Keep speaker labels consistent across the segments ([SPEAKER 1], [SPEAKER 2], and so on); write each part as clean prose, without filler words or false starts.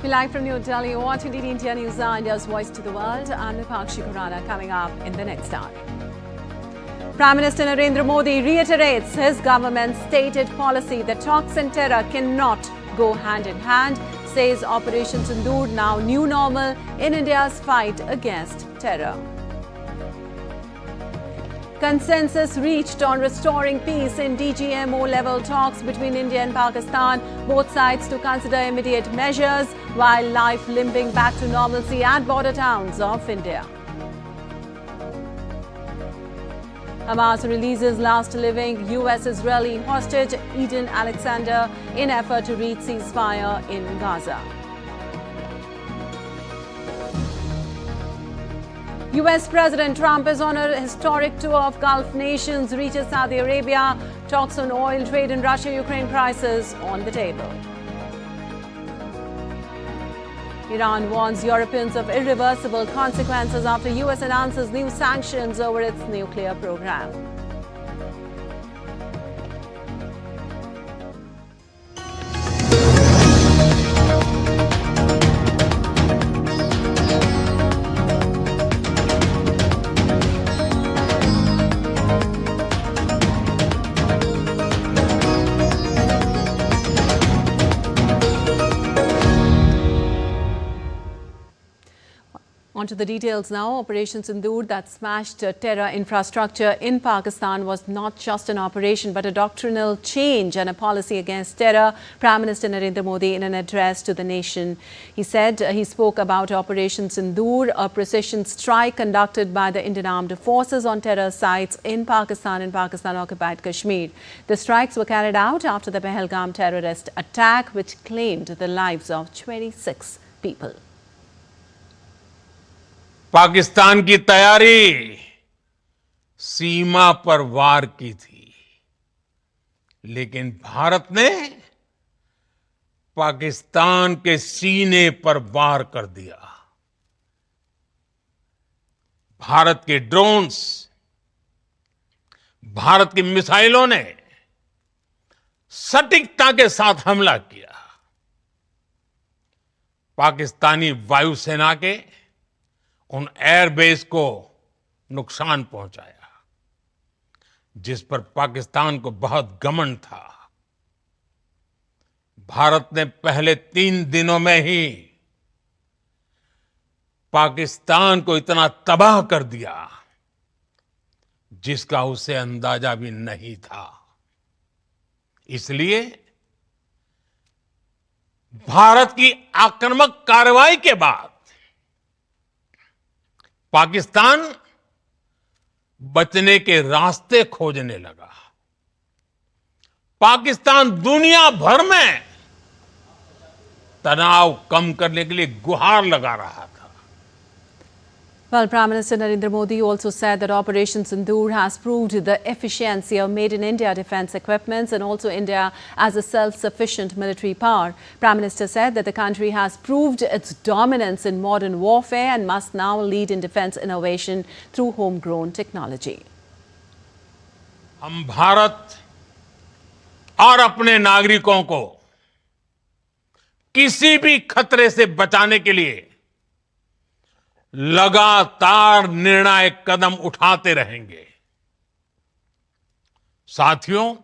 [SPEAKER 1] you live from New Delhi. You're watching DD India News, India's voice to the world. I'm Nipakshi Khurana. Coming up in the next hour. Prime Minister Narendra Modi reiterates his government's stated policy that talks and terror cannot go hand in hand. Says Operation Sindoor now new normal in India's fight against terror. Consensus reached on restoring peace in DGMO-level talks between India and Pakistan. Both sides to consider immediate measures while life limping back to normalcy at border towns of India. Hamas releases last living U.S. Israeli hostage Eden Alexander in effort to reach ceasefire in Gaza. U.S. President Trump is on a historic tour of Gulf nations, reaches Saudi Arabia, talks on oil trade and Russia-Ukraine crisis on the table. Iran warns Europeans of irreversible consequences after U.S. announces new sanctions over its nuclear program. On to the details now. Operation Sindoor that smashed terror infrastructure in Pakistan was not just an operation but a doctrinal change and a policy against terror. Prime Minister Narendra Modi, in an address to the nation, he said he spoke about Operation Sindoor, a precision strike conducted by the Indian Armed Forces on terror sites in Pakistan and Pakistan-occupied Kashmir. The strikes were carried out after the Pahalgam terrorist attack, which claimed the lives of 26 people.
[SPEAKER 2] Pakistan की तैयारी सीमा पर वार की थी, लेकिन भारत ने पाकिस्तान के सीने पर वार कर दिया। भारत के ड्रोन्स, भारत की मिसाइलों ने सटीकता के साथ हमला किया। पाकिस्तानी वायुसेना के उन एयरबेस को नुकसान पहुंचाया, जिस पर पाकिस्तान को बहुत घमंड था। भारत ने पहले 3 दिनों में ही पाकिस्तान को इतना तबाह कर दिया, जिसका उसे अंदाजा भी नहीं था। इसलिए भारत की आक्रामक कार्रवाई के बाद पाकिस्तान बचने के रास्ते खोजने लगा। पाकिस्तान दुनिया भर में तनाव कम करने के लिए गुहार लगा रहा था।
[SPEAKER 1] Well, Prime Minister Narendra Modi also said that Operation Sindoor has proved the efficiency of made-in-India defense equipments and also India as a self-sufficient military power. Prime Minister said that the country has proved its dominance in modern warfare and must now lead in defense innovation through homegrown technology.
[SPEAKER 2] हम भारत और अपने नागरिकों को किसी भी खतरे से बचाने के लिए लगातार निर्णायक कदम उठाते रहेंगे। साथियों,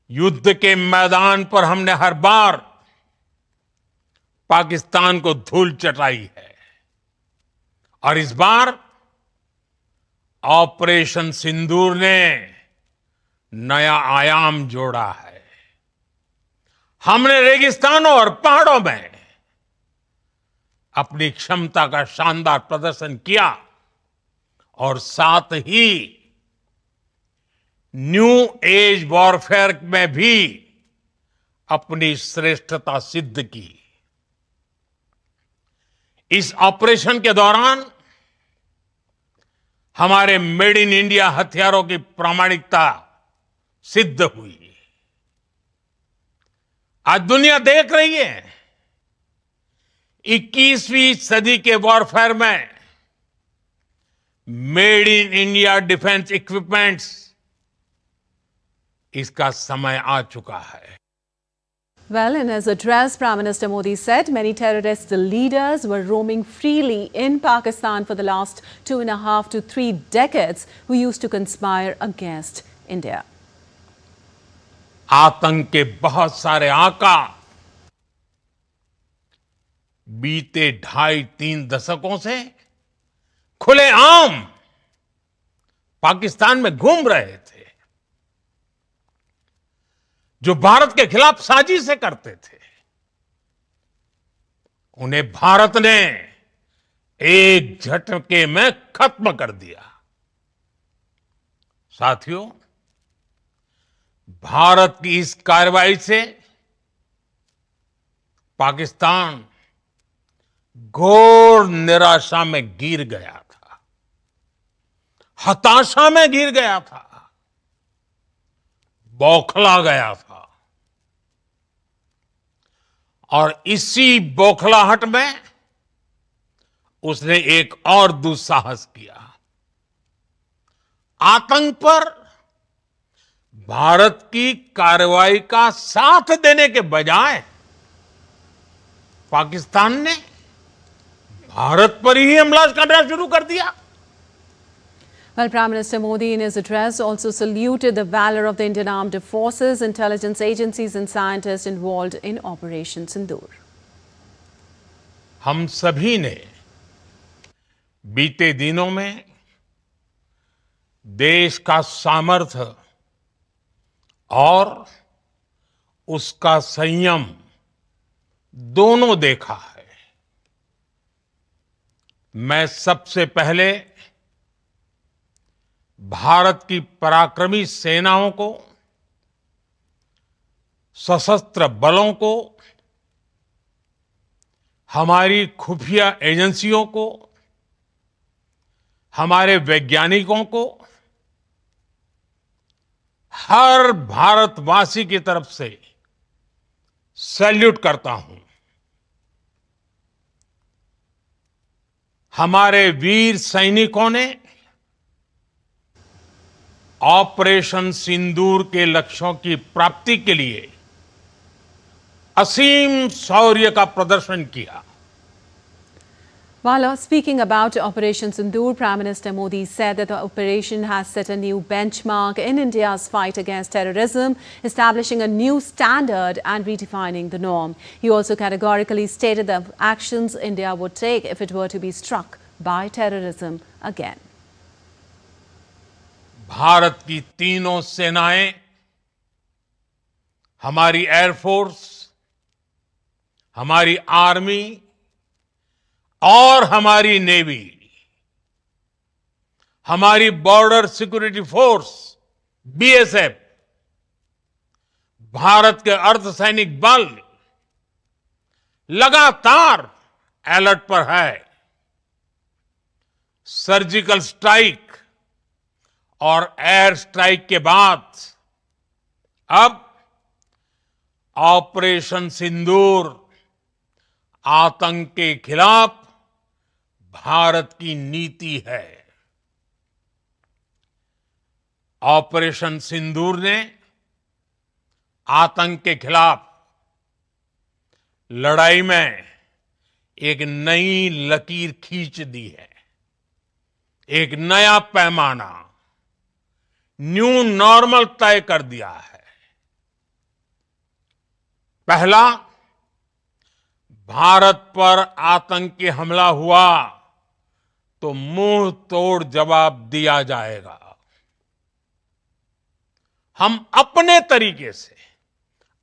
[SPEAKER 2] युद्ध के मैदान पर हमने हर बार पाकिस्तान को धूल चटाई है और इस बार ऑपरेशन सिंदूर ने नया आयाम जोड़ा है। हमने रेगिस्तानों और पहाड़ों में अपनी क्षमता का शानदार प्रदर्शन किया और साथ ही न्यू एज वॉरफेयर में भी अपनी श्रेष्ठता सिद्ध की। इस ऑपरेशन के दौरान हमारे मेड इन इंडिया हथियारों की प्रामाणिकता सिद्ध हुई। आज दुनिया देख रही है 21वीं सदी के वॉरफेयर में made in India defence equipments, इसका समय आ चुका है।
[SPEAKER 1] Well, in his address, Prime Minister Modi said many terrorist leaders were roaming freely in Pakistan for the last 2.5 to 3 decades who used to conspire against India.
[SPEAKER 2] आतंक के बहुत सारे आका बीते 2.5-3 दशकों से खुलेआम पाकिस्तान में घूम रहे थे, जो भारत के खिलाफ साजिशें करते थे। उन्हें भारत ने एक झटके में खत्म कर दिया। साथियों, भारत की इस कार्रवाई से पाकिस्तान घोर निराशा में गिर गया था, हताशा में गिर गया था, बौखला गया था। और इसी बौखलाहट में उसने एक और दुस्साहस किया। आतंक पर भारत की कार्रवाई का साथ देने के बजाय पाकिस्तान ने भारत पर ही हमला करना शुरू कर दिया।
[SPEAKER 1] Well, Prime Minister Modi in his address also saluted the valor of the Indian armed forces, intelligence agencies and scientists involved in Operation Sindoor.
[SPEAKER 2] हम सभी ने बीते दिनों में देश का सामर्थ्य और उसका संयम दोनों देखा है। मैं सबसे पहले भारत की पराक्रमी सेनाओं को, सशस्त्र बलों को, हमारी खुफिया एजेंसियों को, हमारे वैज्ञानिकों को, हर भारतवासी की तरफ से सैल्यूट करता हूं। हमारे वीर सैनिकों ने ऑपरेशन सिंदूर के लक्ष्यों की प्राप्ति के लिए असीम शौर्य का प्रदर्शन किया।
[SPEAKER 1] While speaking about Operation Sindoor, Prime Minister Modi said that the operation has set a new benchmark in India's fight against terrorism, establishing a new standard and redefining the norm. He also categorically stated the actions India would take if it were to be struck by terrorism again.
[SPEAKER 2] Bharat की तीनों सेनाएं, हमारी air force, हमारी army और हमारी navy, हमारी border security force BSF, Bharat के अर्धसैनिक बल लगातार अलर्ट पर है। सर्जिकल स्ट्राइक और एयर स्ट्राइक के बाद अब ऑपरेशन सिंदूर आतंक के खिलाफ भारत की नीति है। ऑपरेशन सिंदूर ने आतंक के खिलाफ लड़ाई में एक नई लकीर खींच दी है, एक नया पैमाना, न्यू नॉर्मल तय कर दिया है। पहला, भारत पर आतंकी हमला हुआ तो मुंह तोड़ जवाब दिया जाएगा। हम अपने तरीके से,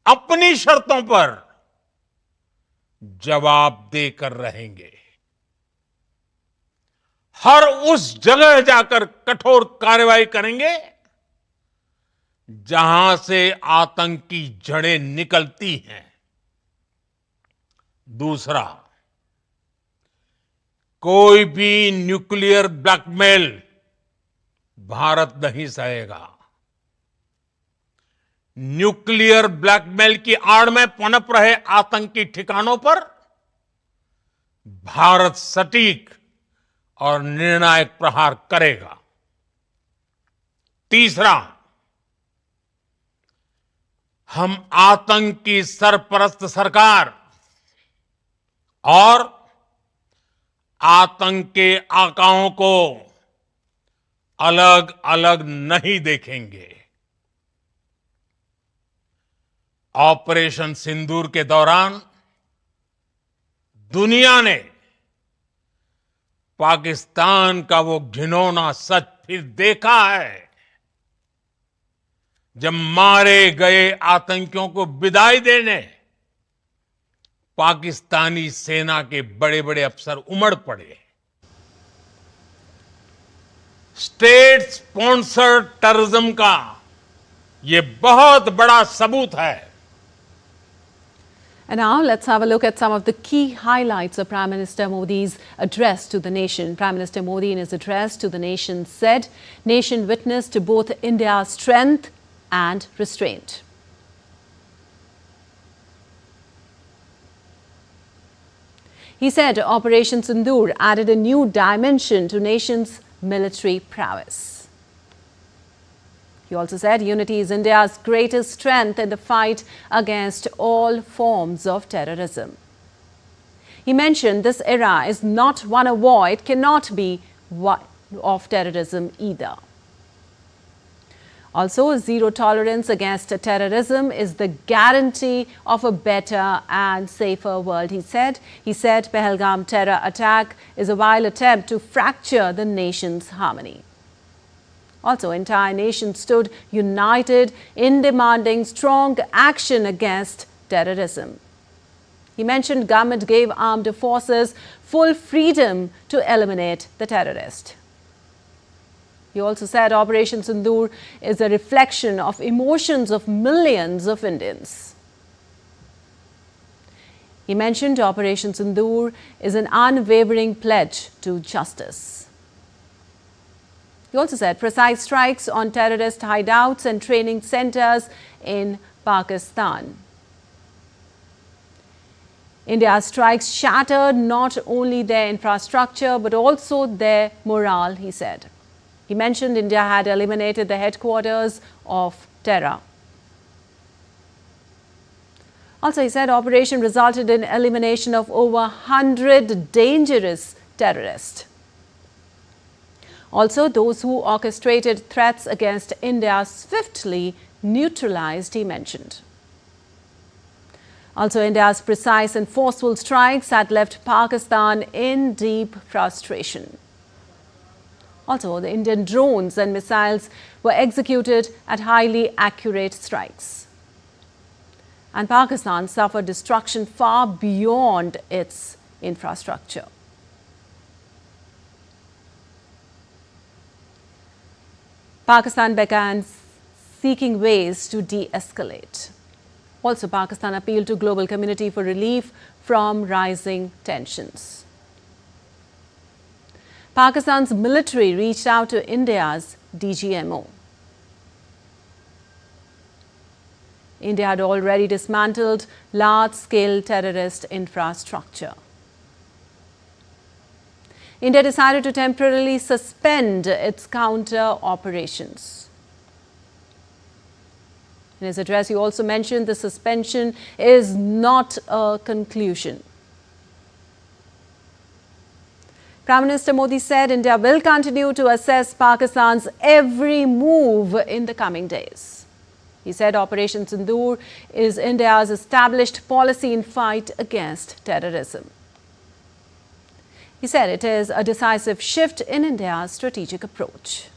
[SPEAKER 2] अपनी शर्तों पर जवाब देकर रहेंगे। हर उस जगह जाकर कठोर कार्रवाई करेंगे जहां से आतंक की जड़ें निकलती हैं। दूसरा, कोई भी न्यूक्लियर ब्लैकमेल भारत नहीं सहेगा। न्यूक्लियर ब्लैकमेल की आड़ में पनप रहे आतंकी ठिकानों पर भारत सटीक और निर्णायक प्रहार करेगा। तीसरा, हम आतंक की सरपरस्त सरकार और आतंक के आकाओं को अलग अलग नहीं देखेंगे। ऑपरेशन सिंदूर के दौरान दुनिया ने पाकिस्तान का वो घिनौना सच फिर देखा है, जब मारे गए आतंकियों को विदाई देने पाकिस्तानी सेना के बड़े बड़े अफसर उमड़ पड़े। स्टेट स्पॉन्सर्ड टेररिज्म का ये बहुत बड़ा सबूत है।
[SPEAKER 1] And now let's have a look at some of the key highlights of Prime Minister Modi's address to the nation. Prime Minister Modi in his address to the nation said, "Nation witnessed both India's strength and restraint." He said Operation Sindoor added a new dimension to nation's military prowess. He also said unity is India's greatest strength in the fight against all forms of terrorism. He mentioned this era is not one of war, it cannot be one of terrorism either. Also, zero tolerance against terrorism is the guarantee of a better and safer world, he said. He said Pahalgam terror attack is a vile attempt to fracture the nation's harmony. Also, entire nation stood united in demanding strong action against terrorism. He mentioned government gave armed forces full freedom to eliminate the terrorist. He also said Operation Sindoor is a reflection of emotions of millions of Indians. He mentioned Operation Sindoor is an unwavering pledge to justice. He also said precise strikes on terrorist hideouts and training centers in Pakistan. India's strikes shattered not only their infrastructure but also their morale, he said. He mentioned India had eliminated the headquarters of terror. Also, he said operation resulted in elimination of over 100 dangerous terrorists. Also, those who orchestrated threats against India swiftly neutralized, he mentioned. Also, India's precise and forceful strikes had left Pakistan in deep frustration. Also, the Indian drones and missiles were executed at highly accurate strikes. And Pakistan suffered destruction far beyond its infrastructure. Pakistan began seeking ways to de-escalate. Also, Pakistan appealed to global community for relief from rising tensions. Pakistan's military reached out to India's DGMO. India had already dismantled large-scale terrorist infrastructure. India decided to temporarily suspend its counter operations. In his address, he also mentioned the suspension is not a conclusion. Prime Minister Modi said India will continue to assess Pakistan's every move in the coming days. He said Operation Sindoor is India's established policy in fight against terrorism. He said it is a decisive shift in India's strategic approach.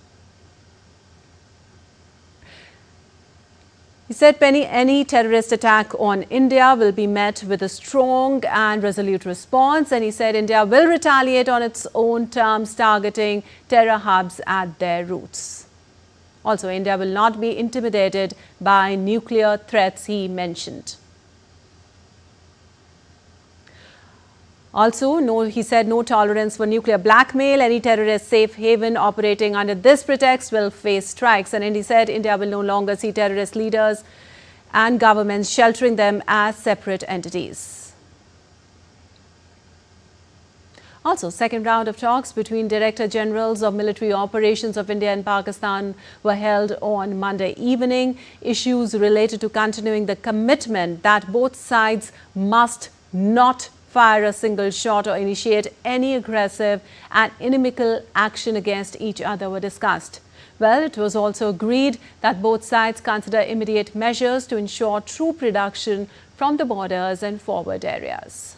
[SPEAKER 1] He said any terrorist attack on India will be met with a strong and resolute response, and he said India will retaliate on its own terms, targeting terror hubs at their roots. Also, India will not be intimidated by nuclear threats, he mentioned. Also, he said no tolerance for nuclear blackmail. Any terrorist safe haven operating under this pretext will face strikes. And he said India will no longer see terrorist leaders and governments sheltering them as separate entities. Also, second round of talks between Director Generals of Military Operations of India and Pakistan were held on Monday evening. Issues related to continuing the commitment that both sides must not fire a single shot or initiate any aggressive and inimical action against each other were discussed. Well, it was also agreed that both sides consider immediate measures to ensure troop reduction from the borders and forward areas.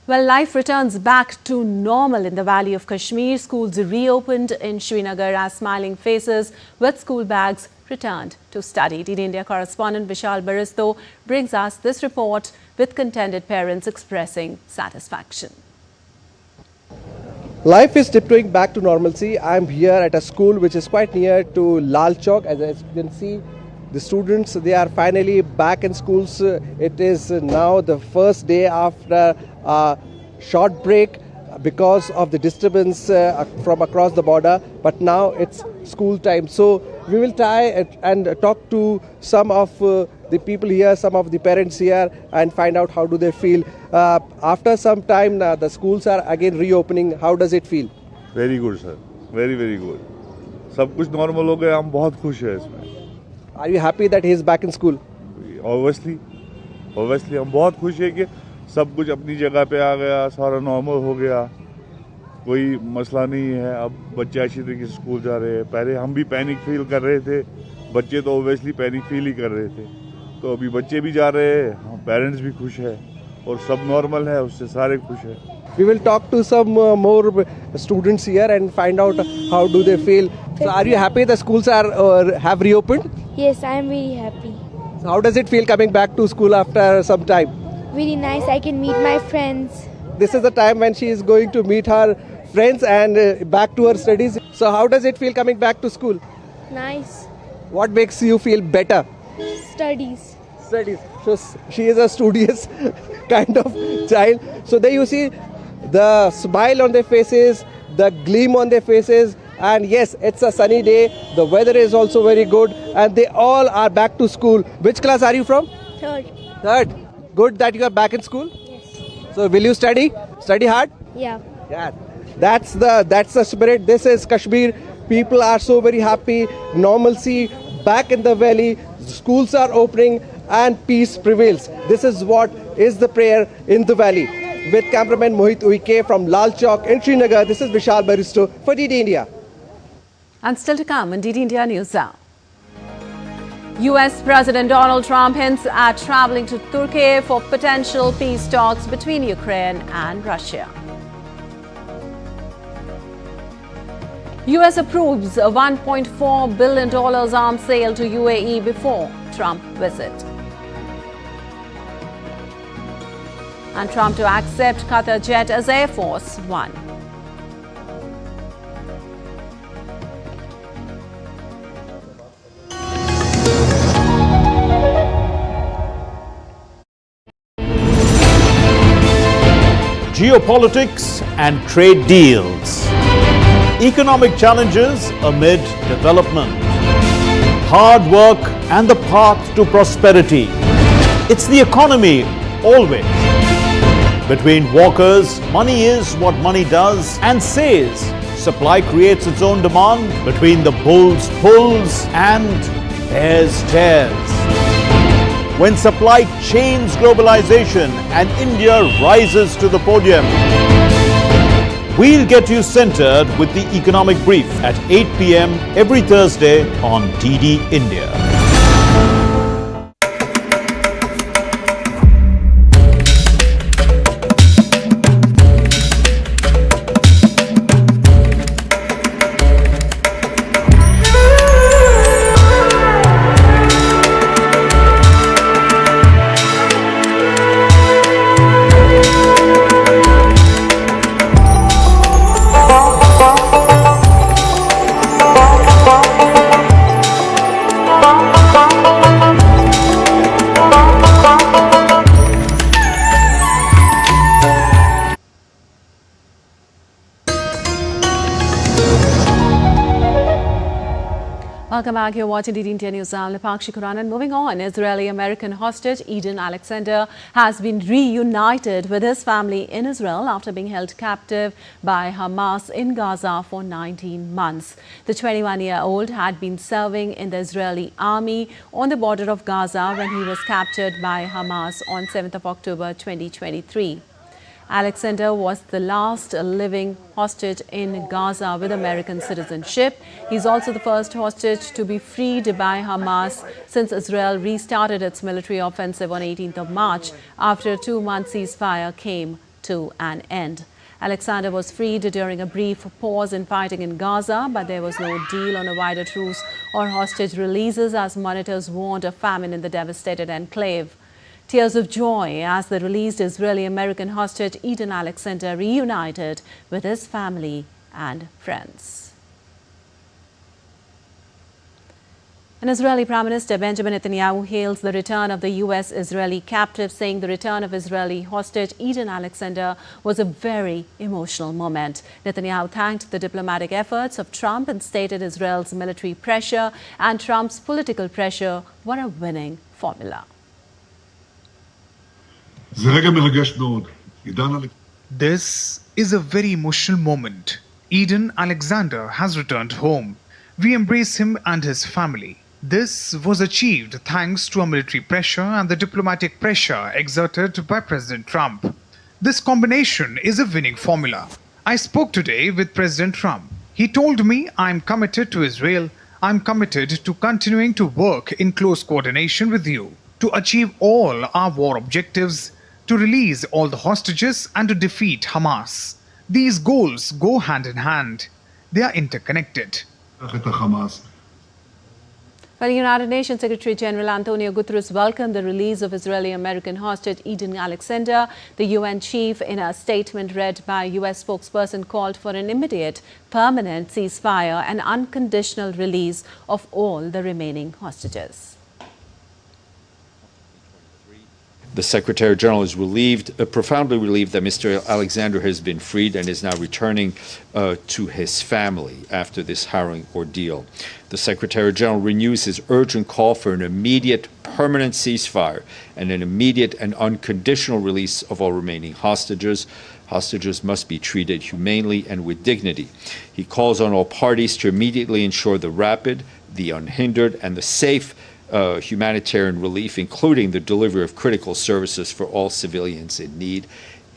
[SPEAKER 1] Well, life returns back to normal in the valley of Kashmir. Schools reopened in Srinagar as smiling faces with school bags returned to study. DD India correspondent Vishal Baristo brings us this report with contented parents expressing satisfaction.
[SPEAKER 3] Life is tiptoeing back to normalcy. I'm here at a school which is quite near to Lal Chowk. As you can see, the students, they are finally back in schools. It is now the first day after a short break because of the disturbance from across the border, but now it's school time. So we will try and talk to some of the people here, some of the parents here, and find out how do they feel. After some time, the schools are again reopening. How does it feel?
[SPEAKER 4] Very good, sir. Very, very good. सब कुछ normal हो गया, हम बहुत खुश हैं इसमें.
[SPEAKER 3] Are you happy that he is back in school?
[SPEAKER 4] Obviously हम बहुत खुश हैं कि सब कुछ अपनी जगह पे आ गया, सारा नॉर्मल हो गया, कोई मसला नहीं है. अब बच्चे अच्छी तरीके से स्कूल जा रहे हैं. पहले हम भी पैनिक फील कर रहे थे, बच्चे तो ऑब्वियसली पैनिक फील ही कर रहे थे. तो अभी बच्चे भी जा रहे हैं, पेरेंट्स भी खुश है और सब नॉर्मल है, उससे सारे खुश हैं.
[SPEAKER 3] We will talk to some more students here and find out how do they feel. So are you happy the schools are have reopened?
[SPEAKER 5] Yes, I am very happy.
[SPEAKER 3] So how does it feel coming back to school after some time?
[SPEAKER 5] Very nice. I can meet my friends.
[SPEAKER 3] This is the time when she is going to meet her friends and back to her studies. So how does it feel coming back to school?
[SPEAKER 5] Nice.
[SPEAKER 3] What makes you feel better?
[SPEAKER 5] Studies.
[SPEAKER 3] Studies. So she is a studious kind of child. So there you see the smile on their faces, the gleam on their faces, and yes, it's a sunny day. The weather is also very good, and they all are back to school. Which class are you from?
[SPEAKER 5] Third.
[SPEAKER 3] Third. Good that you are back in school.
[SPEAKER 5] Yes.
[SPEAKER 3] So will you study? Study hard?
[SPEAKER 5] Yeah.
[SPEAKER 3] Yeah. That's the spirit. This is Kashmir. People are so very happy. Normalcy back in the valley. Schools are opening and peace prevails. This is what is the prayer in the valley. With cameraman Mohit Uike from Lal Chowk in Srinagar, this is Vishal Baristo for DD India.
[SPEAKER 1] And still to come on DD India News Now. U.S. President Donald Trump hints at traveling to Turkey for potential peace talks between Ukraine and Russia. U.S. approves a $1.4 billion arms sale to UAE before Trump visit. And Trump to accept Qatar jet as Air Force One.
[SPEAKER 6] Geopolitics and trade deals. Economic challenges amid development. Hard work and the path to prosperity. It's the economy always. Between walkers, money is what money does and says. Supply creates its own demand. Between the bulls pulls and bears tears. When supply chains globalization and India rises to the podium. We'll get you centered with the economic brief at 8 p.m. every Thursday on DD India.
[SPEAKER 1] Welcome back. You're watching DD India News. I'm Lipakshi Quran. And moving on, Israeli-American hostage Eden Alexander has been reunited with his family in Israel after being held captive by Hamas in Gaza for 19 months. The 21-year-old had been serving in the Israeli army on the border of Gaza when he was captured by Hamas on 7th of October 2023. Alexander was the last living hostage in Gaza with American citizenship. He's also the first hostage to be freed by Hamas since Israel restarted its military offensive on 18th of March after a 2-month ceasefire came to an end. Alexander was freed during a brief pause in fighting in Gaza, but there was no deal on a wider truce or hostage releases as monitors warned of famine in the devastated enclave. Tears of joy as the released Israeli-American hostage Eden Alexander reunited with his family and friends. An Israeli Prime Minister Benjamin Netanyahu hails the return of the U.S. Israeli captive, saying the return of Israeli hostage Eden Alexander was a very emotional moment. Netanyahu thanked the diplomatic efforts of Trump and stated Israel's military pressure and Trump's political pressure were a winning formula.
[SPEAKER 7] This is a very emotional moment. Eden Alexander has returned home. We embrace him and his family. This was achieved thanks to our military pressure and the diplomatic pressure exerted by President Trump. This combination is a winning formula. I spoke today with President Trump. He told me I'm committed to Israel. I'm committed to continuing to work in close coordination with you to achieve all our war objectives, to release all the hostages and to defeat Hamas. These goals go hand in hand. They are interconnected.
[SPEAKER 1] Well, United Nations Secretary General Antonio Guterres welcomed the release of Israeli-American hostage Eden Alexander. The UN chief, in a statement read by U.S. spokesperson, called for an immediate, permanent ceasefire and unconditional release of all the remaining hostages.
[SPEAKER 8] The Secretary General is profoundly relieved that Mr. Alexander has been freed and is now returning to his family after this harrowing ordeal. The Secretary General renews his urgent call for an immediate, permanent ceasefire and an immediate and unconditional release of all remaining hostages. Hostages must be treated humanely and with dignity. He calls on all parties to immediately ensure the rapid, the unhindered, and the safe humanitarian relief, including the delivery of critical services for all civilians in need.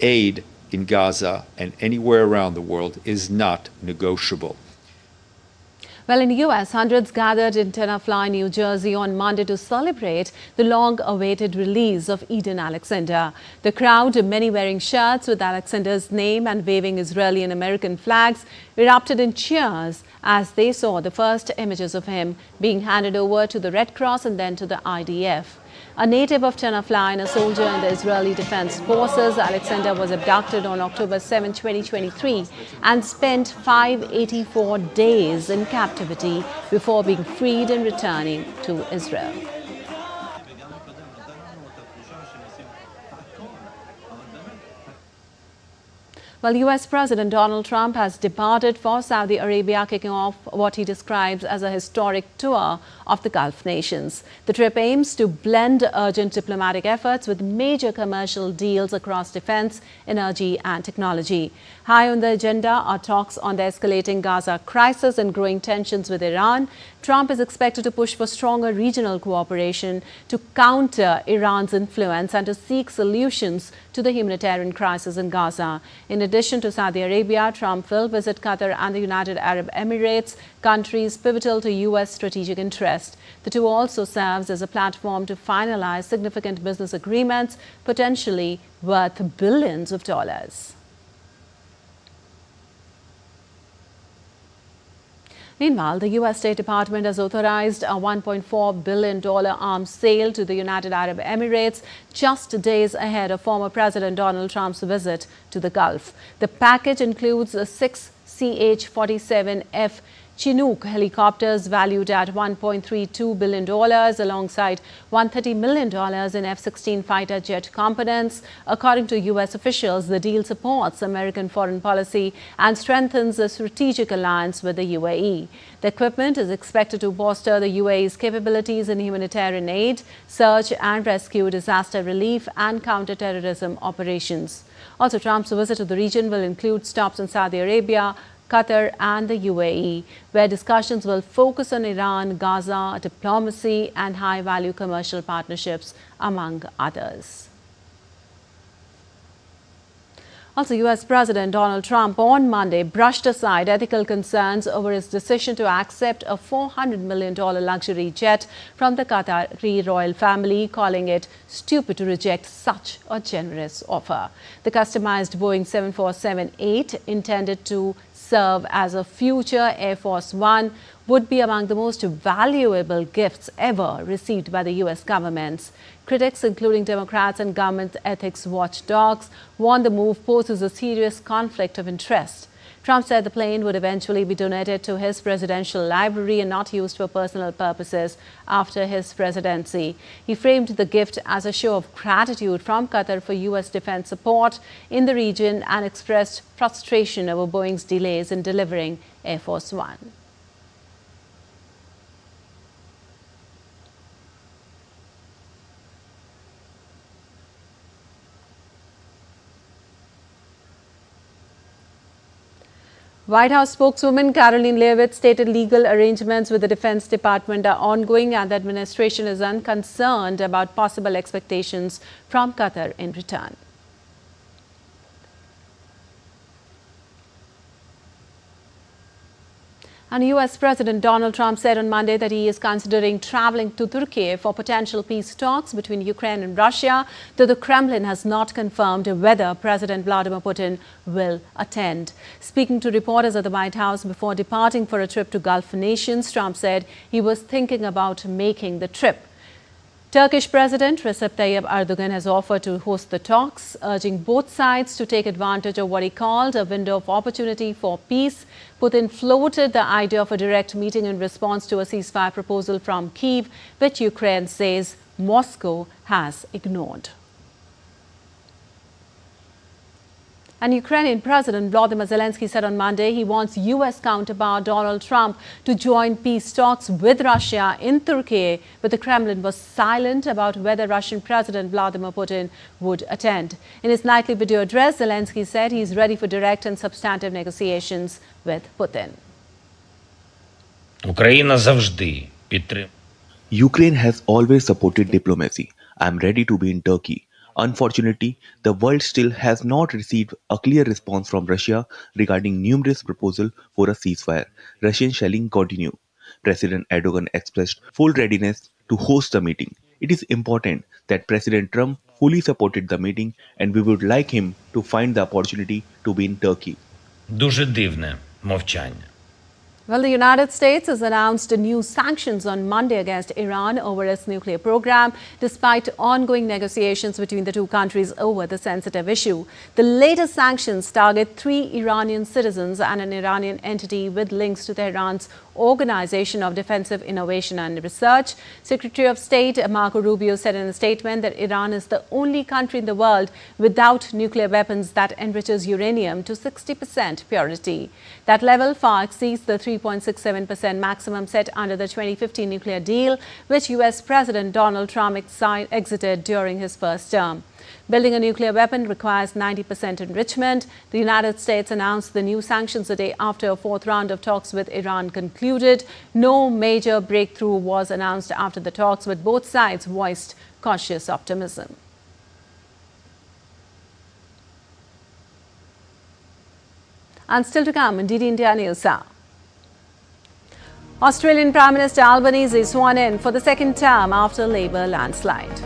[SPEAKER 8] Aid in Gaza and anywhere around the world is not negotiable.
[SPEAKER 1] Well, in the U.S., hundreds gathered in Tenafly, New Jersey on Monday to celebrate the long-awaited release of Eden Alexander. The crowd, many wearing shirts with Alexander's name and waving Israeli and American flags, erupted in cheers as they saw the first images of him being handed over to the Red Cross and then to the IDF. A native of Tenafly and a soldier in the Israeli Defense Forces, Alexander was abducted on October 7, 2023 and spent 584 days in captivity before being freed and returning to Israel. Well, U.S. President Donald Trump has departed for Saudi Arabia, kicking off what he describes as a historic tour of the Gulf nations. The trip aims to blend urgent diplomatic efforts with major commercial deals across defense, energy and technology. High on the agenda are talks on the escalating Gaza crisis and growing tensions with Iran. Trump is expected to push for stronger regional cooperation to counter Iran's influence and to seek solutions to the humanitarian crisis in Gaza. In addition to Saudi Arabia, Trump will visit Qatar and the United Arab Emirates, countries pivotal to U.S. strategic interest. The tour also serves as a platform to finalize significant business agreements, potentially worth billions of dollars. Meanwhile, the U.S. State Department has authorized a $1.4 billion arms sale to the United Arab Emirates just days ahead of former President Donald Trump's visit to the Gulf. The package includes 6 CH-47F Chinook helicopters valued at $1.32 billion alongside $130 million in F-16 fighter jet components. According to U.S. officials, the deal supports American foreign policy and strengthens a strategic alliance with the UAE. The equipment is expected to bolster the UAE's capabilities in humanitarian aid, search and rescue, disaster relief and counter-terrorism operations. Also, Trump's visit to the region will include stops in Saudi Arabia, Qatar and the UAE, where discussions will focus on Iran, Gaza, diplomacy and high-value commercial partnerships, among others. Also, U.S. President Donald Trump on Monday brushed aside ethical concerns over his decision to accept a $400 million luxury jet from the Qatari royal family, calling it stupid to reject such a generous offer. The customized Boeing 747-8, intended to serve as a future Air Force One, would be among the most valuable gifts ever received by the U.S. governments. Critics, including Democrats and government ethics watchdogs, warn the move poses a serious conflict of interest. Trump said the plane would eventually be donated to his presidential library and not used for personal purposes after his presidency. He framed the gift as a show of gratitude from Qatar for U.S. defense support in the region and expressed frustration over Boeing's delays in delivering Air Force One. White House spokeswoman Karoline Leavitt stated legal arrangements with the Defense Department are ongoing and the administration is unconcerned about possible expectations from Qatar in return. And U.S. President Donald Trump said on Monday that he is considering traveling to Turkey for potential peace talks between Ukraine and Russia, though the Kremlin has not confirmed whether President Vladimir Putin will attend. Speaking to reporters at the White House before departing for a trip to Gulf nations, Trump said he was thinking about making the trip. Turkish President Recep Tayyip Erdogan has offered to host the talks, urging both sides to take advantage of what he called a window of opportunity for peace. Putin floated the idea of a direct meeting in response to a ceasefire proposal from Kyiv, which Ukraine says Moscow has ignored. And Ukrainian President Volodymyr Zelensky said on Monday he wants U.S. counterpart Donald Trump to join peace talks with Russia in Turkey, but the Kremlin was silent about whether Russian President Vladimir Putin would attend. In his nightly video address, Zelensky said he is ready for direct and substantive negotiations with Putin.
[SPEAKER 9] Ukraine has always supported diplomacy. I am ready to be in Turkey. Unfortunately, the world still has not received a clear response from Russia regarding numerous proposals for a ceasefire. Russian shelling continue. President Erdogan expressed full readiness to host the meeting. It is important that President Trump fully supported the meeting and we would like him to find the opportunity to be in Turkey.
[SPEAKER 10] Дуже дивне мовчання.
[SPEAKER 1] Well, the United States has announced new sanctions on Monday against Iran over its nuclear program, despite ongoing negotiations between the two countries over the sensitive issue. The latest sanctions target 3 Iranian citizens and an Iranian entity with links to Tehran's Organization of Defensive Innovation and Research. Secretary of State Marco Rubio said in a statement that Iran is the only country in the world without nuclear weapons that enriches uranium to 60% purity. That level far exceeds the 3.67% maximum set under the 2015 nuclear deal, which U.S. President Donald Trump exited during his first term. Building a nuclear weapon requires 90% enrichment. The United States announced the new sanctions a day after a 4th round of talks with Iran concluded. No major breakthrough was announced after the talks, but both sides voiced cautious optimism. And still to come in DD India News. Australian Prime Minister Albanese is sworn in for the second term after Labour landslide.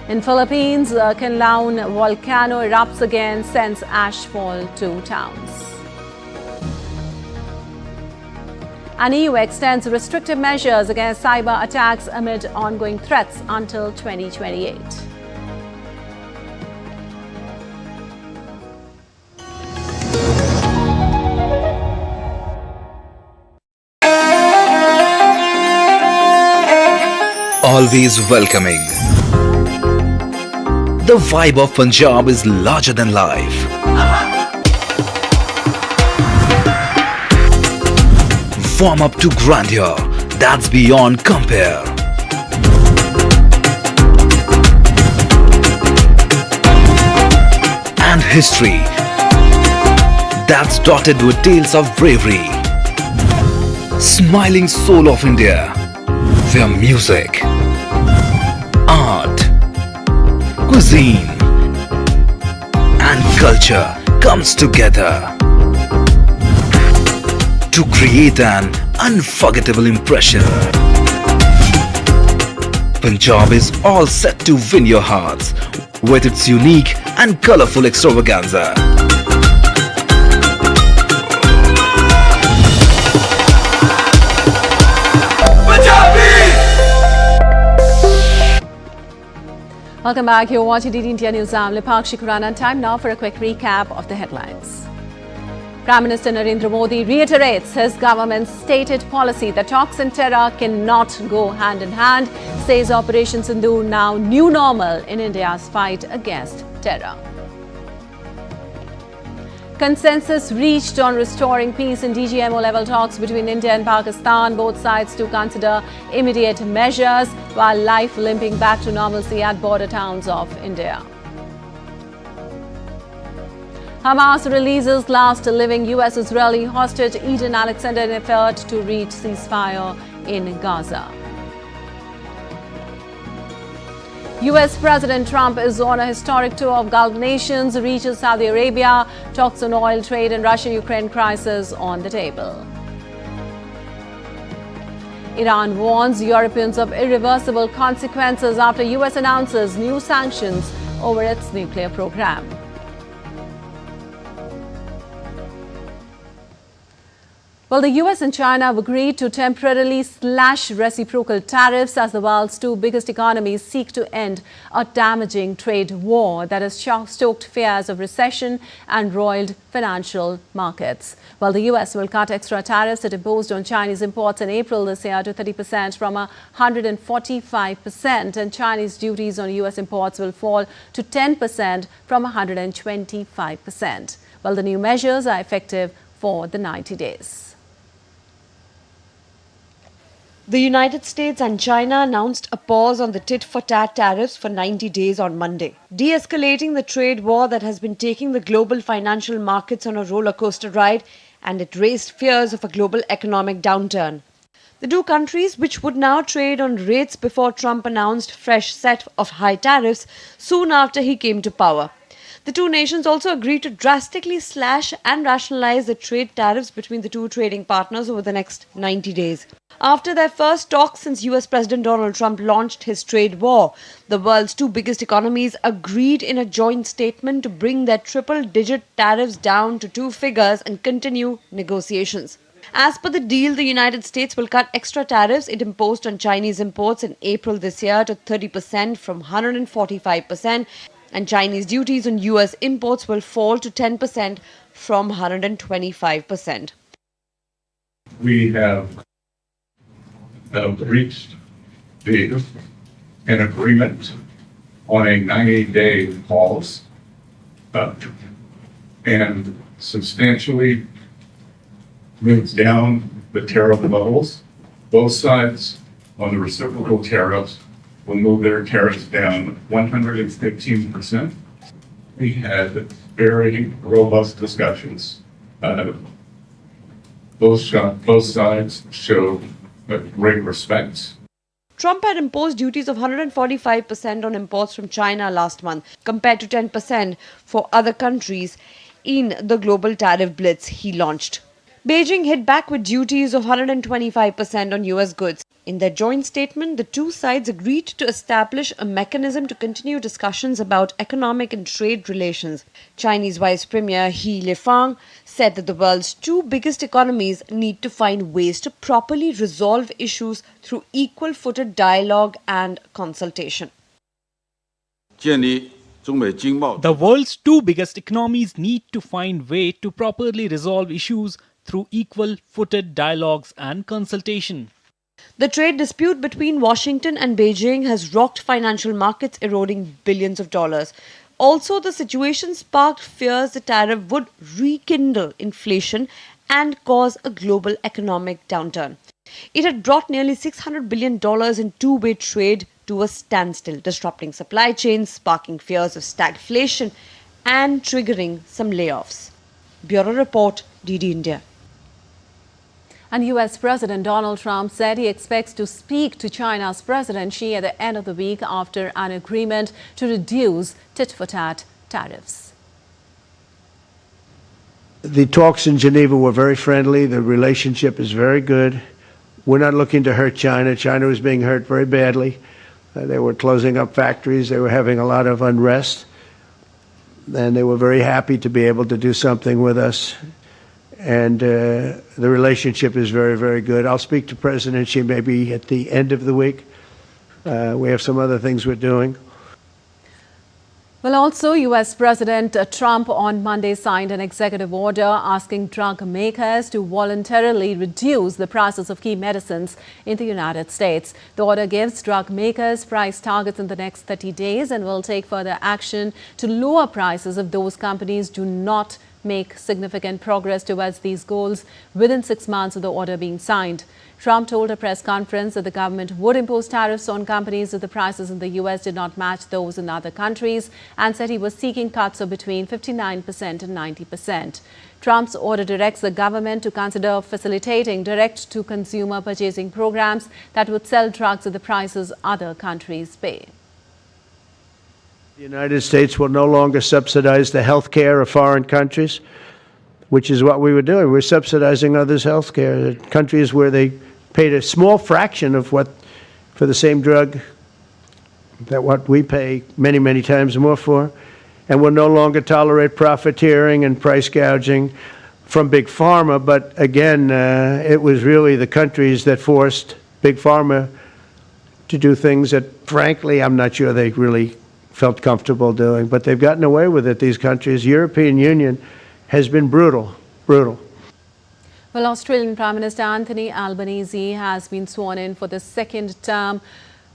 [SPEAKER 1] In Philippines, Canlaon volcano erupts again, sends ashfall to towns. And EU extends restrictive measures against cyber attacks amid ongoing threats until 2028.
[SPEAKER 11] always welcoming. The vibe of Punjab is larger than life. Warm up to grandeur that's beyond compare. And history that's dotted with tales of bravery. Smiling soul of India, where music, art, cuisine and culture comes together to create an unforgettable impression. Punjab is all set to win your hearts with its unique and colorful extravaganza.
[SPEAKER 1] Welcome back. You're watching DD India News. I'm Lipakshi Khurana. Time now for a quick recap of the headlines. Prime Minister Narendramodi reiterates his government's stated policy that talks and terror cannot go hand in hand, says Operation Sindoor now new normal in India's fight against terror. Consensus reached on restoring peace in DGMO level talks between India and Pakistan. Both sides to consider immediate measures while life limping back to normalcy at border towns of India. Hamas releases last living U.S. Israeli hostage Eden Alexander in effort to reach ceasefire in Gaza. U.S. President Trump is on a historic tour of Gulf nations, reaches Saudi Arabia, talks on oil trade and Russia-Ukraine crisis on the table. Iran warns Europeans of irreversible consequences after U.S. announces new sanctions over its nuclear program. Well, the US and China have agreed to temporarily slash reciprocal tariffs as the world's two biggest economies seek to end a damaging trade war that has stoked fears of recession and roiled financial markets. Well, the US will cut extra tariffs it imposed on Chinese imports in April this year to 30% from 145%, and Chinese duties on US imports will fall to 10% from 125%. Well, the new measures are effective for the 90 days.
[SPEAKER 12] The United States and China announced a pause on the tit-for-tat tariffs for 90 days on Monday, de-escalating the trade war that has been taking the global financial markets on a roller coaster ride, and it raised fears of a global economic downturn. The two countries, which would now trade on rates before Trump announced fresh set of high tariffs soon after he came to power. The two nations also agreed to drastically slash and rationalize the trade tariffs between the two trading partners over the next 90 days. After their first talks since US President Donald Trump launched his trade war, the world's two biggest economies agreed in a joint statement to bring their triple-digit tariffs down to two figures and continue negotiations. As per the deal, the United States will cut extra tariffs it imposed on Chinese imports in April this year to 30% from 145%, and Chinese duties on US imports will fall to 10% from 125%.
[SPEAKER 13] We have reached an agreement on a 90-day pause and substantially moves down the tariff levels. Both sides on the reciprocal tariffs will move their tariffs down 115%. We had very robust discussions. Both sides showed great respect.
[SPEAKER 12] Trump had imposed duties of 145% on imports from China last month, compared to 10% for other countries in the global tariff blitz he launched. Beijing hit back with duties of 125% on US goods. In their joint statement, the two sides agreed to establish a mechanism to continue discussions about economic and trade relations. Chinese Vice Premier He Lifang said that the world's two biggest economies need to find ways to properly resolve issues through equal-footed dialogue and consultation.
[SPEAKER 14] The world's two biggest economies need to find way to properly resolve issues through equal-footed dialogues and consultation.
[SPEAKER 12] The trade dispute between Washington and Beijing has rocked financial markets, eroding billions of dollars. Also, the situation sparked fears the tariff would rekindle inflation and cause a global economic downturn. It had brought nearly $600 billion in two-way trade to a standstill, disrupting supply chains, sparking fears of stagflation, and triggering some layoffs. Bureau Report, DD India.
[SPEAKER 1] And U.S. President Donald Trump said he expects to speak to China's President Xi at the end of the week after an agreement to reduce tit-for-tat tariffs.
[SPEAKER 15] The talks in Geneva were very friendly. The relationship is very good. We're not looking to hurt China. China was being hurt very badly. They were closing up factories. They were having a lot of unrest. And they were very happy to be able to do something with us. And the relationship is very, very good. I'll speak to President Xi maybe at the end of the week. We have some other things we're doing.
[SPEAKER 1] Well, also, U.S. President Trump on Monday signed an executive order asking drug makers to voluntarily reduce the prices of key medicines in the United States. The order gives drug makers price targets in the next 30 days and will take further action to lower prices if those companies do not make significant progress towards these goals within 6 months of the order being signed. Trump told a press conference that the government would impose tariffs on companies if the prices in the U.S. did not match those in other countries, and said he was seeking cuts of between 59% and 90%. Trump's order directs the government to consider facilitating direct-to-consumer purchasing programs that would sell drugs at the prices other countries pay.
[SPEAKER 15] The United States will no longer subsidize the health care of foreign countries, which is what we were doing. We're subsidizing others' health care. Countries where they paid a small fraction of what, for the same drug, that what we pay many, many times more for. And we'll no longer tolerate profiteering and price gouging from Big Pharma. But again, it was really the countries that forced Big Pharma to do things that, frankly, I'm not sure they really felt comfortable doing, but they've gotten away with it, these countries. European Union has been brutal. Well,
[SPEAKER 1] Australian Prime Minister Anthony Albanese has been sworn in for the second term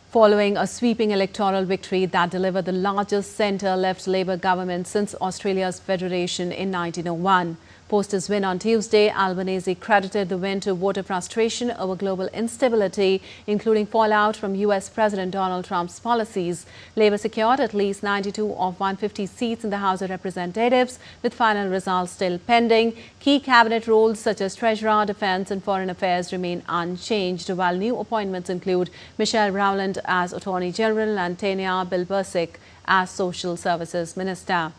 [SPEAKER 1] following a sweeping electoral victory that delivered the largest centre-left Labour government since Australia's federation in 1901. Post his win on Tuesday, Albanese credited the win to voter frustration over global instability, including fallout from U.S. President Donald Trump's policies. Labour secured at least 92 of 150 seats in the House of Representatives, with final results still pending. Key cabinet roles such as Treasurer, Defence and Foreign Affairs remain unchanged, while new appointments include Michelle Rowland as Attorney General and Tanya Bilbersic as Social Services Minister.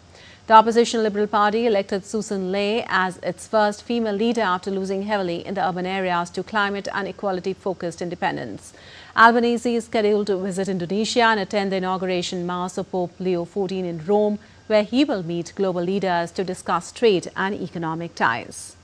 [SPEAKER 1] The opposition Liberal Party elected Susan Ley as its first female leader after losing heavily in the urban areas to climate and equality-focused independents. Albanese is scheduled to visit Indonesia and attend the inauguration Mass of Pope Leo XIV in Rome, where he will meet global leaders to discuss trade and economic ties.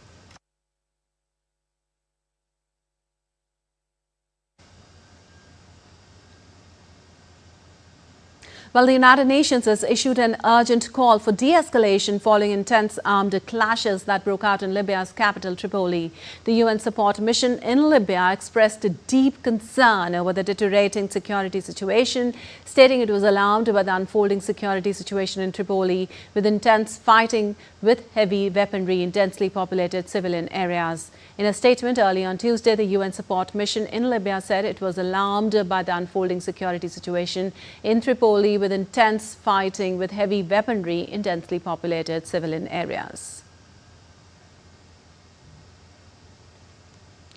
[SPEAKER 1] Well, the United Nations has issued an urgent call for de-escalation following intense armed clashes that broke out in Libya's capital, Tripoli. The UN support mission in Libya expressed a deep concern over the deteriorating security situation, stating it was alarmed by the unfolding security situation in Tripoli, with intense fighting with heavy weaponry in densely populated civilian areas. In a statement early on Tuesday, the UN support mission in Libya said it was alarmed by the unfolding security situation in Tripoli, with intense fighting with heavy weaponry in densely populated civilian areas.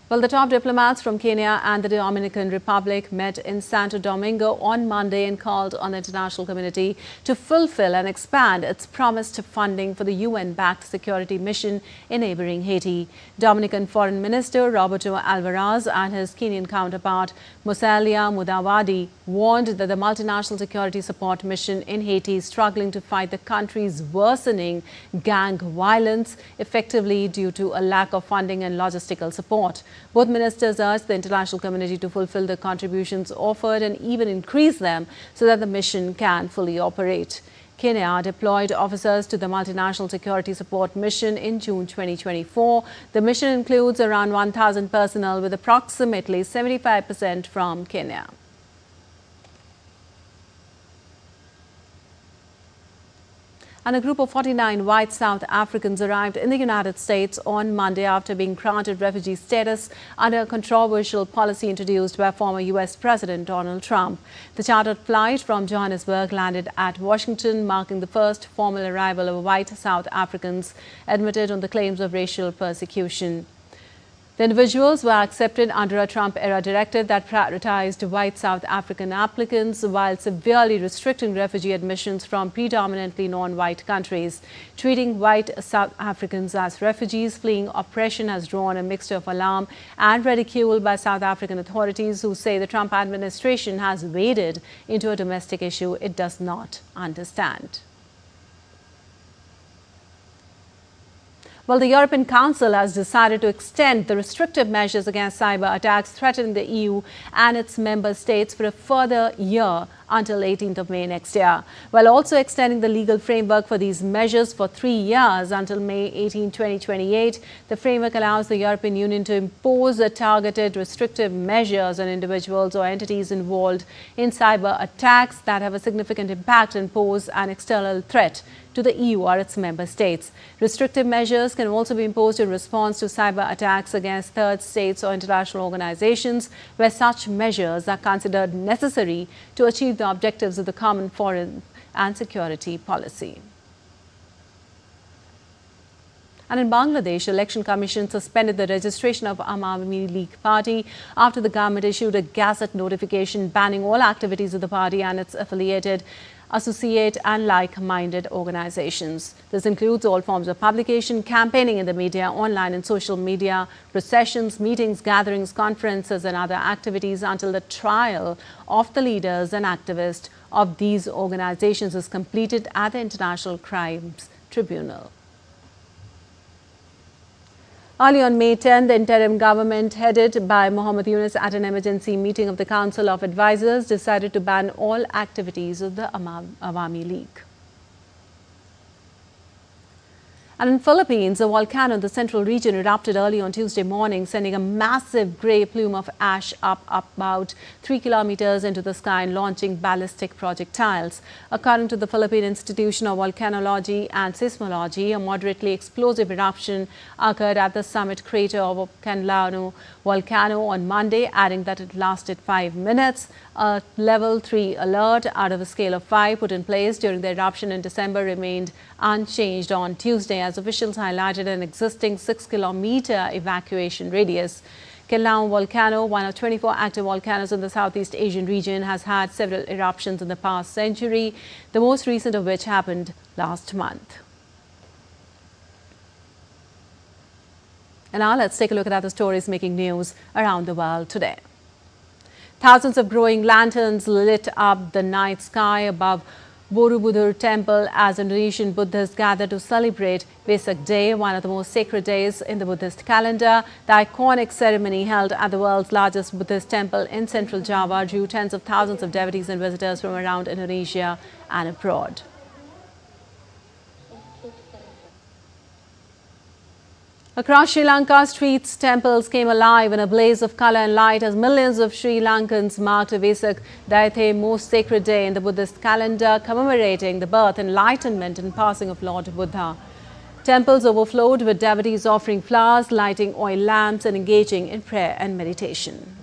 [SPEAKER 1] Well, the top diplomats from Kenya and the Dominican Republic met in Santo Domingo on Monday and called on the international community to fulfill and expand its promised funding for the UN-backed security mission in neighboring Haiti. Dominican Foreign Minister Roberto Alvarez and his Kenyan counterpart Musalia Mudavadi warned that the multinational security support mission in Haiti is struggling to fight the country's worsening gang violence effectively due to a lack of funding and logistical support. Both ministers urged the international community to fulfill the contributions offered and even increase them so that the mission can fully operate. Kenya deployed officers to the multinational security support mission in June 2024. The mission includes around 1,000 personnel, with approximately 75% from Kenya. And a group of 49 white South Africans arrived in the United States on Monday after being granted refugee status under a controversial policy introduced by former U.S. President Donald Trump. The chartered flight from Johannesburg landed at Washington, marking the first formal arrival of white South Africans admitted on the claims of racial persecution. The individuals were accepted under a Trump-era directive that prioritized white South African applicants while severely restricting refugee admissions from predominantly non-white countries. Treating white South Africans as refugees fleeing oppression has drawn a mixture of alarm and ridicule by South African authorities, who say the Trump administration has waded into a domestic issue it does not understand. Well, the European Council has decided to extend the restrictive measures against cyber attacks threatening the EU and its member states for a further year until 18th of May next year, while also extending the legal framework for these measures for 3 years until May 18, 2028. The framework allows the European Union to impose targeted restrictive measures on individuals or entities involved in cyber attacks that have a significant impact and pose an external threat to the EU or its member states. Restrictive measures can also be imposed in response to cyber attacks against third states or international organizations where such measures are considered necessary to achieve the objectives of the common foreign and security policy. And in Bangladesh, Election Commission suspended the registration of Awami League Party after the government issued a Gazette notification banning all activities of the party and its affiliated, associate and like-minded organizations. This includes all forms of publication, campaigning in the media, online and social media, processions, meetings, gatherings, conferences and other activities until the trial of the leaders and activists of these organizations is completed at the International Crimes Tribunal. Early on May 10, the interim government, headed by Mohammad Yunus at an emergency meeting of the Council of Advisors, decided to ban all activities of the Awami League. And in Philippines, a volcano in the central region erupted early on Tuesday morning, sending a massive grey plume of ash up about 3 kilometers into the sky and launching ballistic projectiles. According to the Philippine Institution of Volcanology and Seismology, a moderately explosive eruption occurred at the summit crater of Canlano volcano on Monday, adding that it lasted 5 minutes. A level 3 alert out of a scale of 5 put in place during the eruption in December remained unchanged on Tuesday, as officials highlighted an existing 6-kilometer evacuation radius. Canlano volcano, one of 24 active volcanoes in the Southeast Asian region, has had several eruptions in the past century, the most recent of which happened last month. And now let's take a look at other stories making news around the world today. Thousands of glowing lanterns lit up the night sky above Borobudur temple as Indonesian Buddhists gather to celebrate Vesak Day, one of the most sacred days in the Buddhist calendar. The iconic ceremony held at the world's largest Buddhist temple in central Java drew tens of thousands of devotees and visitors from around Indonesia and abroad. Across Sri Lanka, streets, temples came alive in a blaze of color and light as millions of Sri Lankans marked Vesak Day, most sacred day in the Buddhist calendar, commemorating the birth, enlightenment and passing of Lord Buddha. Temples overflowed with devotees offering flowers, lighting oil lamps and engaging in prayer and meditation.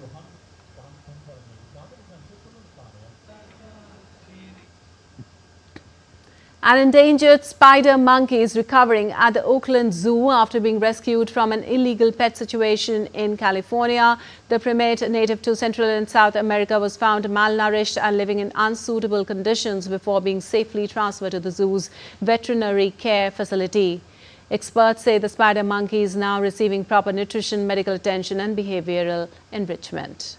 [SPEAKER 1] An endangered spider monkey is recovering at the Oakland Zoo after being rescued from an illegal pet situation in California. The primate, native to Central and South America, was found malnourished and living in unsuitable conditions before being safely transferred to the zoo's veterinary care facility. Experts say the spider monkey is now receiving proper nutrition, medical attention and behavioral enrichment.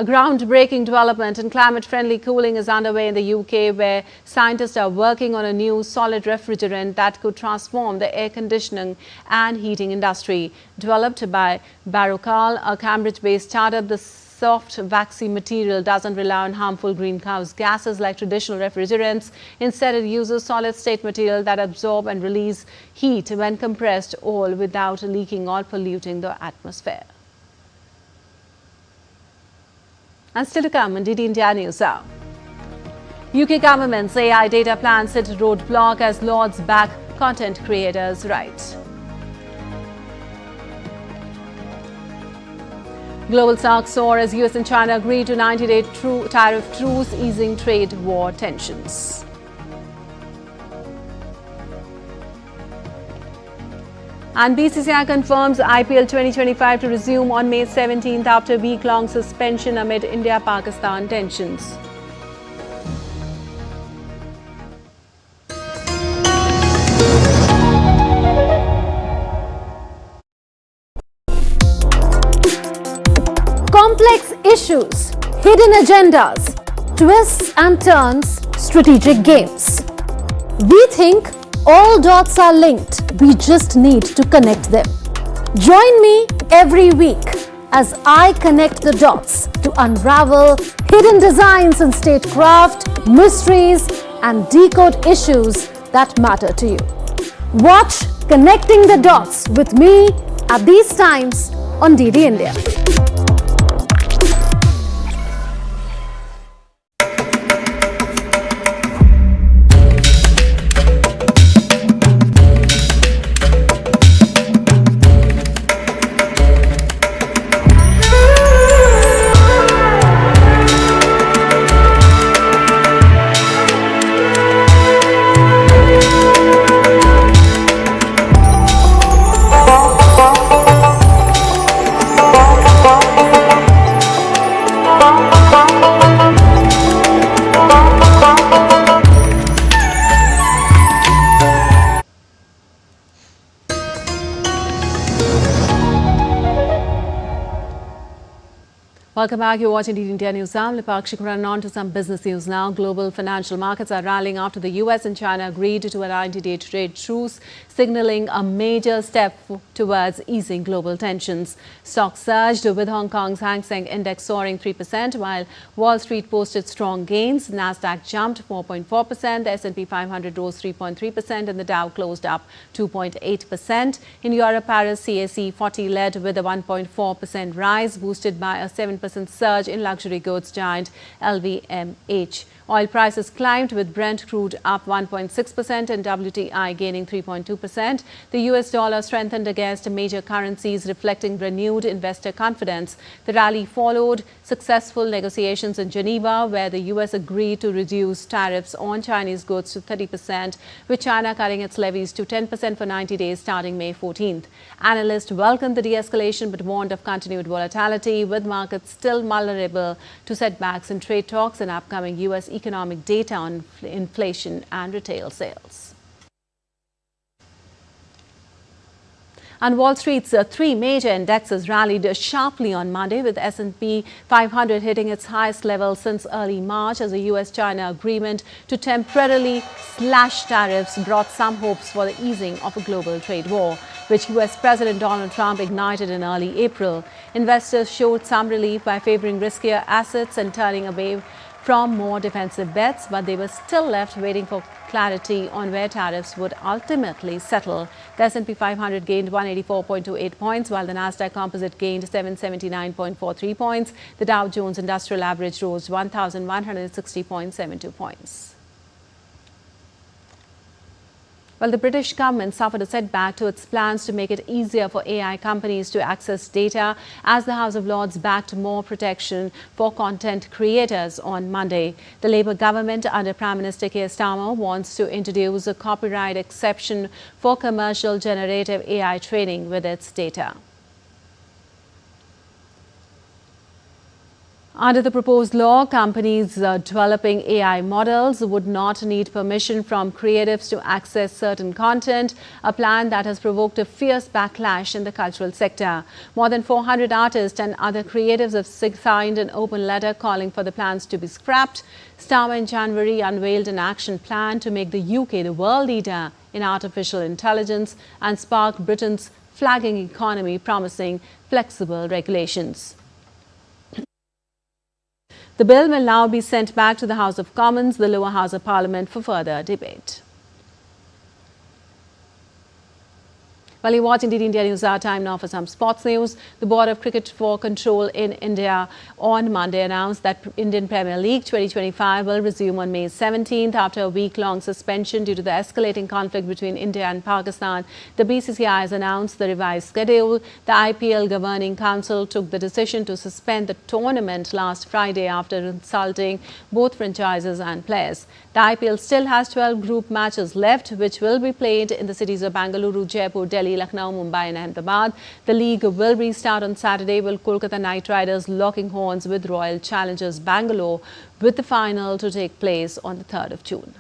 [SPEAKER 1] A groundbreaking development in climate-friendly cooling is underway in the UK, where scientists are working on a new solid refrigerant that could transform the air conditioning and heating industry. Developed by Barocal, a Cambridge-based startup, the soft, waxy material doesn't rely on harmful greenhouse gases like traditional refrigerants. Instead, it uses solid-state material that absorb and release heat when compressed, all without leaking or polluting the atmosphere. And still to come on DD India News Hour. UK government's AI data plans hit roadblock as Lords back content creators' right. Global stocks soar as US and China agree to 90-day tariff truce, easing trade war tensions. And BCCI confirms IPL 2025 to resume on May 17th after week-long suspension amid India-Pakistan tensions.
[SPEAKER 16] Complex issues, hidden agendas, twists and turns, strategic games. We think all dots are linked. We just need to connect them. Join me every week as I connect the dots to unravel hidden designs in statecraft, mysteries, and decode issues that matter to you. Watch Connecting the Dots with me at these times on DD India.
[SPEAKER 1] Welcome back. You're watching DD India News. I'm Lipakshi Kuran. On to some business news now. Global financial markets are rallying after the US and China agreed to a 90-day trade truce, signaling a major step towards easing global tensions. Stocks surged with Hong Kong's Hang Seng Index soaring 3%, while Wall Street posted strong gains. Nasdaq jumped 4.4%, the S&P 500 rose 3.3%, and the Dow closed up 2.8%. In Europe, Paris CAC 40 led with a 1.4% rise, boosted by a 7% surge in luxury goods giant LVMH. Oil prices climbed with Brent crude up 1.6% and WTI gaining 3.2%. The US dollar strengthened against major currencies, reflecting renewed investor confidence. The rally followed successful negotiations in Geneva, where the US agreed to reduce tariffs on Chinese goods to 30%, with China cutting its levies to 10% for 90 days starting May 14th. Analysts welcomed the de-escalation but warned of continued volatility, with markets still vulnerable to setbacks in trade talks and upcoming US economic data on inflation and retail sales. And Wall Street's three major indexes rallied sharply on Monday, with S&P 500 hitting its highest level since early March as a US-China agreement to temporarily slash tariffs brought some hopes for the easing of a global trade war, which US President Donald Trump ignited in early April. Investors showed some relief by favoring riskier assets and turning away from more defensive bets, but they were still left waiting for clarity on where tariffs would ultimately settle. The S&P 500 gained 184.28 points, while the Nasdaq Composite gained 779.43 points. The Dow Jones Industrial Average rose 1,160.72 points. Well, the British government suffered a setback to its plans to make it easier for AI companies to access data as the House of Lords backed more protection for content creators on Monday. The Labour government under Prime Minister Keir Starmer wants to introduce a copyright exception for commercial generative AI training with its data. Under the proposed law, companies developing AI models would not need permission from creatives to access certain content, a plan that has provoked a fierce backlash in the cultural sector. More than 400 artists and other creatives have signed an open letter calling for the plans to be scrapped. Starmer in January unveiled an action plan to make the UK the world leader in artificial intelligence and spark Britain's flagging economy, promising flexible regulations. The bill will now be sent back to the House of Commons, the lower house of Parliament, for further debate. While you're watching DD India News, our time now for some sports news. The Board of Cricket for Control in India on Monday announced that Indian Premier League 2025 will resume on May 17th after a week-long suspension due to the escalating conflict between India and Pakistan. The BCCI has announced the revised schedule. The IPL Governing Council took the decision to suspend the tournament last Friday after consulting both franchises and players. The IPL still has 12 group matches left, which will be played in the cities of Bengaluru, Jaipur, Delhi, Lucknow, Mumbai and Ahmedabad. The league will restart on Saturday with Kolkata Knight Riders locking horns with Royal Challengers Bangalore, with the final to take place on the 3rd of June.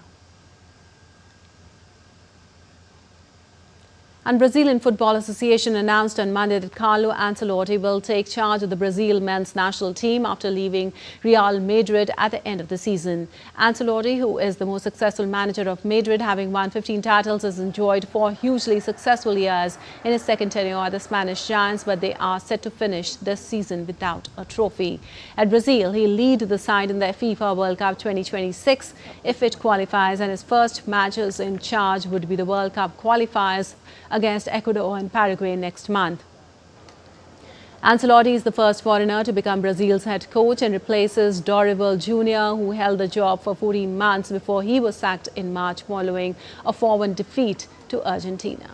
[SPEAKER 1] And Brazilian Football Association announced on Monday that Carlo Ancelotti will take charge of the Brazil men's national team after leaving Real Madrid at the end of the season. Ancelotti, who is the most successful manager of Madrid, having won 15 titles, has enjoyed 4 hugely successful years in his second tenure at the Spanish Giants, but they are set to finish this season without a trophy. At Brazil, he'll lead the side in the FIFA World Cup 2026 if it qualifies, and his first matches in charge would be the World Cup qualifiers against Ecuador and Paraguay next month. Ancelotti is the first foreigner to become Brazil's head coach and replaces Dorival Jr., who held the job for 14 months before he was sacked in March following a 4-1 defeat to Argentina.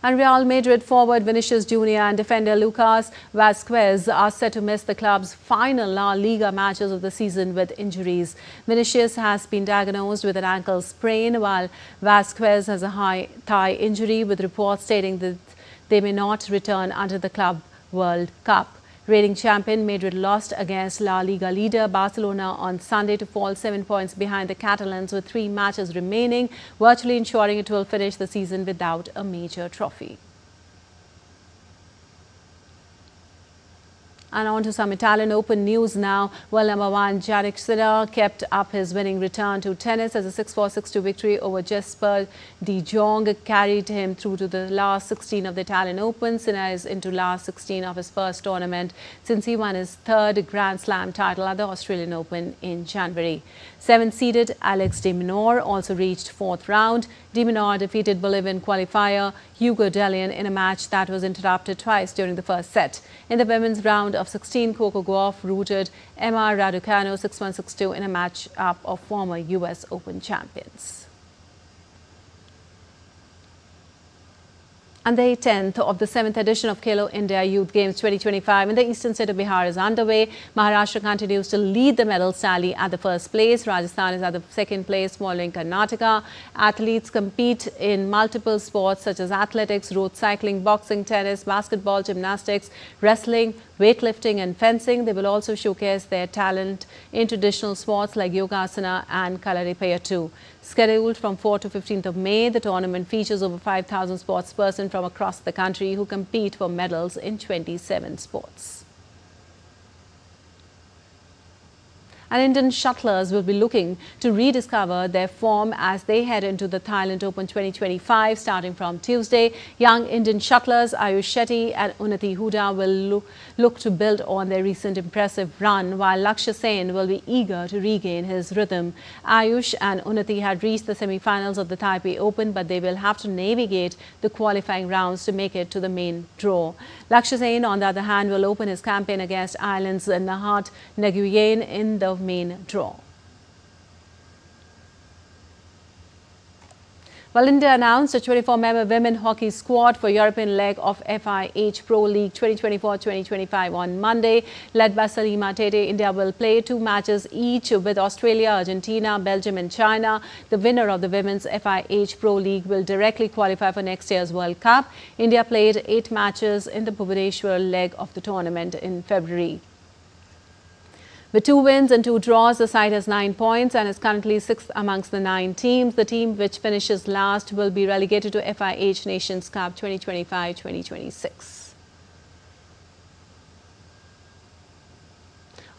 [SPEAKER 1] And Real Madrid forward Vinicius Jr. and defender Lucas Vazquez are set to miss the club's final La Liga matches of the season with injuries. Vinicius has been diagnosed with an ankle sprain, while Vazquez has a high thigh injury, with reports stating that they may not return until the Club World Cup. Reigning champion Madrid lost against La Liga leader Barcelona on Sunday to fall 7 points behind the Catalans with 3 matches remaining, virtually ensuring it will finish the season without a major trophy. And on to some Italian Open news now. World number 1 Jannik Sinner kept up his winning return to tennis as a 6-4, 6-2 victory over Jesper de Jong carried him through to the last 16 of the Italian Open. Sinner is into last 16 of his first tournament since he won his 3rd Grand Slam title at the Australian Open in January. 7th-seeded Alex de Minaur also reached 4th round. De Minaur defeated Bolivian qualifier Hugo Dellien in a match that was interrupted twice during the first set. In the women's round of 16, Coco Gauff routed Emma Raducanu 6-1, 6-2 in a match-up of former U.S. Open champions. And the 10th of the 7th edition of Khelo India Youth Games 2025 in the eastern state of Bihar is underway. Maharashtra continues to lead the medal tally at the first place. Rajasthan is at the second place following Karnataka. Athletes compete in multiple sports such as athletics, road cycling, boxing, tennis, basketball, gymnastics, wrestling, weightlifting and fencing. They will also showcase their talent in traditional sports like Yogasana and Kalaripayattu. Scheduled from 4th to 15th of May, the tournament features over 5,000 sportspersons from across the country who compete for medals in 27 sports. And Indian shuttlers will be looking to rediscover their form as they head into the Thailand Open 2025 starting from Tuesday. Young Indian shuttlers Ayush Shetty and Unnati Huda will look to build on their recent impressive run, while Lakshya Sen will be eager to regain his rhythm. Ayush and Unnati had reached the semi-finals of the Taipei Open, but they will have to navigate the qualifying rounds to make it to the main draw. Lakshya Sen, on the other hand, will open his campaign against Ireland's Nahat Nguyen in the main draw. Well, India announced a 24-member women hockey squad for European leg of FIH Pro League 2024-2025 on Monday. Led by Salima Tete, India will play 2 matches each with Australia, Argentina, Belgium and China. The winner of the Women's FIH Pro League will directly qualify for next year's World Cup. India played 8 matches in the Bhubaneswar leg of the tournament in February. With 2 wins and 2 draws, the side has 9 points and is currently 6th amongst the 9 teams. The team which finishes last will be relegated to FIH Nations Cup 2025-2026.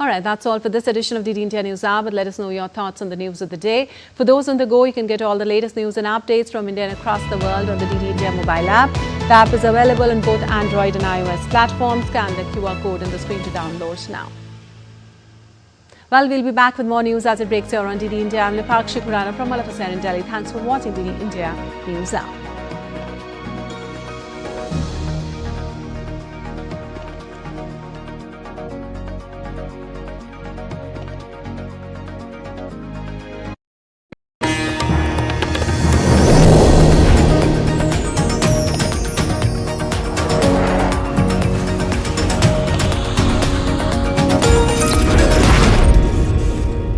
[SPEAKER 1] All right, that's all for this edition of DD India News Hour, but let us know your thoughts on the news of the day. For those on the go, you can get all the latest news and updates from India and across the world on the DD India mobile app. The app is available on both Android and iOS platforms. Scan the QR code on the screen to download now. Well, we'll be back with more news as it breaks here on DD India. I'm Lipakshi Khurana from all of us here in Delhi. Thanks for watching DD India News Hour.